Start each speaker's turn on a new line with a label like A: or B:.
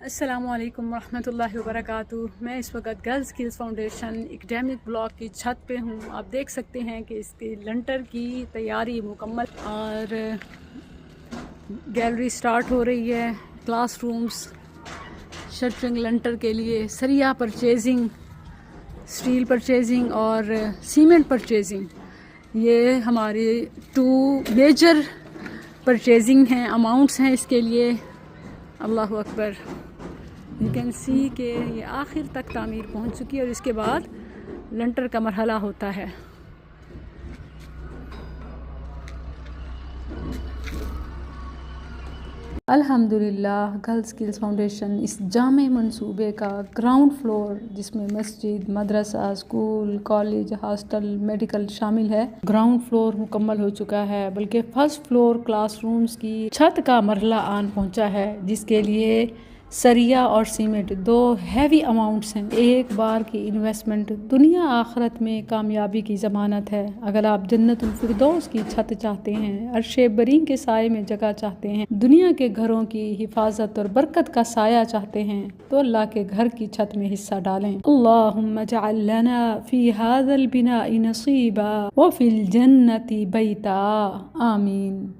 A: अस्सलामुअलैकुम रहमतुल्लाहि वबरकातुहू। मैं इस वक्त girls skills foundation academic block की छत पे हूँ। आप देख सकते हैं कि इसकी लंटर की तैयारी मुकम्मल और गैलरी स्टार्ट हो रही है। क्लासरूम्स, शटरिंग, लंटर के लिए सरिया परचेजिंग, स्टील परचेजिंग और सीमेंट परचेजिंग, ये हमारे टू मेजर परचेजिंग हैं, अमाउंट्स हैं इसके लिए। अल्लाह अकबर। यू कैन सी के ये आखिर तक तामीर पहुंच चुकी है और इसके बाद लंटर का मरहला होता है। अल्हम्दुलिल्लाह गर्ल्स स्किल्स फाउंडेशन इस जामे मंसूबे का ग्राउंड फ्लोर, जिसमें मस्जिद, मदरसा, स्कूल, कॉलेज, हॉस्टल, मेडिकल शामिल है, ग्राउंड फ्लोर मुकम्मल हो चुका है। बल्कि फर्स्ट फ्लोर क्लासरूम्स की छत का मरहला आन पहुंचा है, जिसके लिए सरिया और सीमेंट दो हैवी अमाउंट्स हैं। एक बार की इन्वेस्टमेंट दुनिया आखिरत में कामयाबी की ज़मानत है। अगर आप जन्नतुल फिरदौस की छत चाहते हैं, अर्शे बरी के साए में जगह चाहते हैं, दुनिया के घरों की हिफाजत और बरकत का साया चाहते हैं, तो अल्लाह के घर की छत में हिस्सा डालें। अल्लाहुम्मा जअल लना फी हाज़ल बिनाई नसीबा व फिल जन्नति बैता। आमीन।